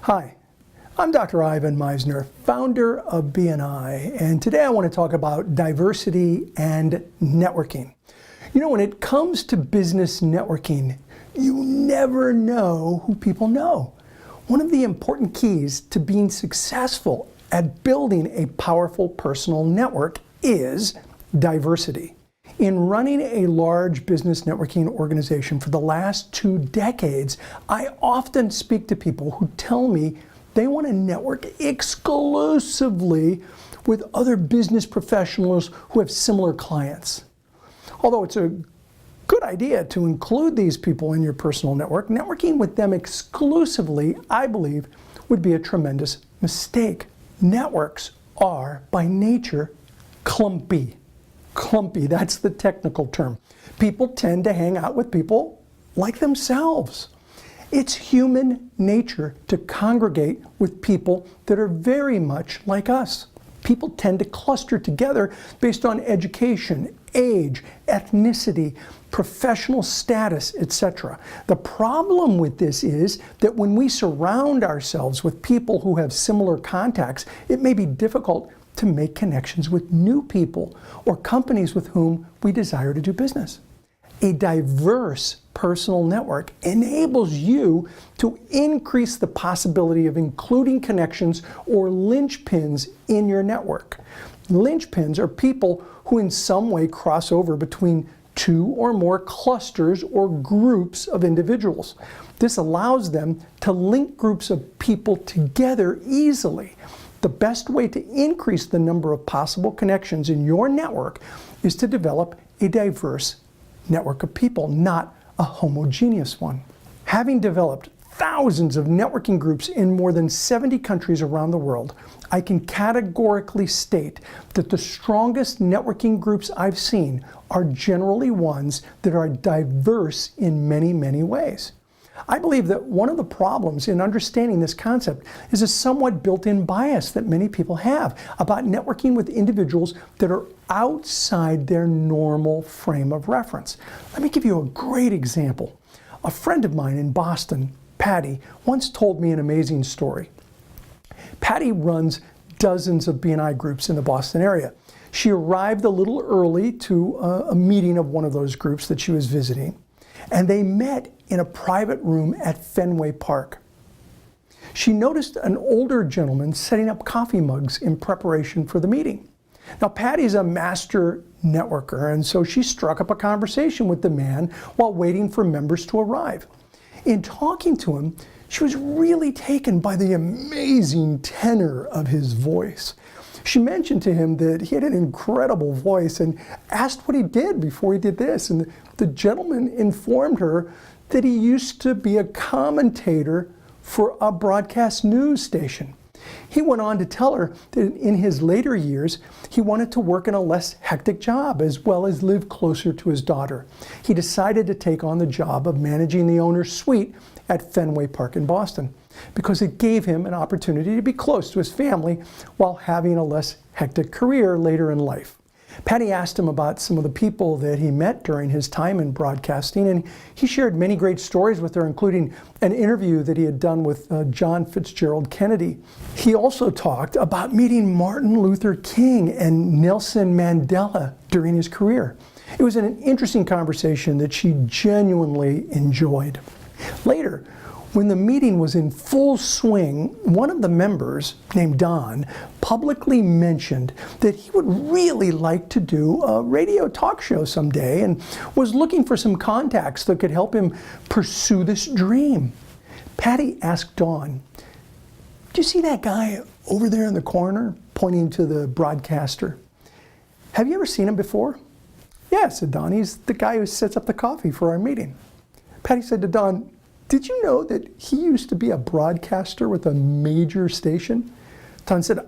Hi, I'm Dr. Ivan Meisner, founder of BNI, and today I want to talk about diversity and networking. You know, when it comes to business networking, you never know who people know. One of the important keys to being successful at building a powerful personal network is diversity. In running a large business networking organization for the last 2 decades, I often speak to people who tell me they want to network exclusively with other business professionals who have similar clients. Although it's a good idea to include these people in your personal network, networking with them exclusively, I believe, would be a tremendous mistake. Networks are, by nature, clumpy. Clumpy, that's the technical term. People tend to hang out with people like themselves. It's human nature to congregate with people that are very much like us. People tend to cluster together based on education, age, ethnicity, professional status, etc. The problem with this is that when we surround ourselves with people who have similar contacts, it may be difficult to make connections with new people or companies with whom we desire to do business. A diverse personal network enables you to increase the possibility of including connections or linchpins in your network. Linchpins are people who in some way cross over between 2 or more clusters or groups of individuals. This allows them to link groups of people together easily. The best way to increase the number of possible connections in your network is to develop a diverse network of people, not a homogeneous one. Having developed thousands of networking groups in more than 70 countries around the world, I can categorically state that the strongest networking groups I've seen are generally ones that are diverse in many, many ways. I believe that one of the problems in understanding this concept is a somewhat built-in bias that many people have about networking with individuals that are outside their normal frame of reference. Let me give you a great example. A friend of mine in Boston, Patty, once told me an amazing story. Patty runs dozens of BNI groups in the Boston area. She arrived a little early to a meeting of one of those groups that she was visiting, and they met in a private room at Fenway Park. She noticed an older gentleman setting up coffee mugs in preparation for the meeting. Now, Patty's a master networker, and so she struck up a conversation with the man while waiting for members to arrive. In talking to him, she was really taken by the amazing tenor of his voice. She mentioned to him that he had an incredible voice and asked what he did before he did this. And the gentleman informed her that he used to be a commentator for a broadcast news station. He went on to tell her that in his later years, he wanted to work in a less hectic job as well as live closer to his daughter. He decided to take on the job of managing the owner's suite at Fenway Park in Boston because it gave him an opportunity to be close to his family while having a less hectic career later in life. Patty asked him about some of the people that he met during his time in broadcasting, and he shared many great stories with her, including an interview that he had done with John Fitzgerald Kennedy. He also talked about meeting Martin Luther King and Nelson Mandela during his career. It was an interesting conversation that she genuinely enjoyed. Later, when the meeting was in full swing, one of the members, named Don, publicly mentioned that he would really like to do a radio talk show someday and was looking for some contacts that could help him pursue this dream. Patty asked Don, "Do you see that guy over there in the corner?" pointing to the broadcaster. "Have you ever seen him before?" "Yeah," said Don. "He's the guy who sets up the coffee for our meeting." Patty said to Don, "Did you know that he used to be a broadcaster with a major station?" Don said,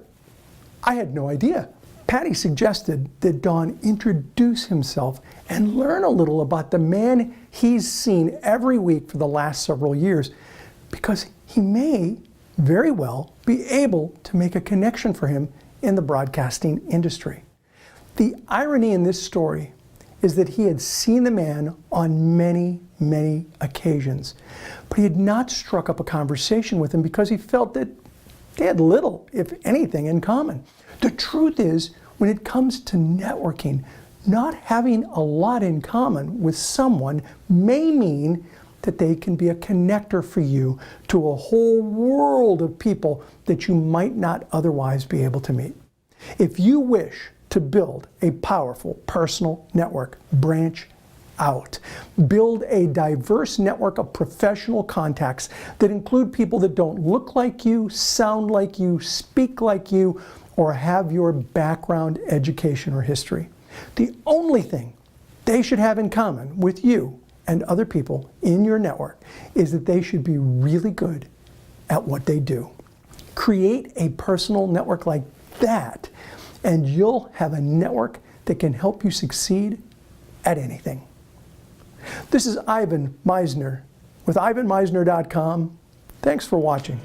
"I had no idea." Patty suggested that Don introduce himself and learn a little about the man he's seen every week for the last several years, because he may very well be able to make a connection for him in the broadcasting industry. The irony in this story is that he had seen the man on many, many occasions, but he had not struck up a conversation with him because he felt that they had little, if anything, in common. The truth is, when it comes to networking, not having a lot in common with someone may mean that they can be a connector for you to a whole world of people that you might not otherwise be able to meet. If you wish to build a powerful personal network, branch out. Build a diverse network of professional contacts that include people that don't look like you, sound like you, speak like you, or have your background, education, or history. The only thing they should have in common with you and other people in your network is that they should be really good at what they do. Create a personal network like that, and you'll have a network that can help you succeed at anything. This is Ivan Misner with IvanMisner.com. Thanks for watching.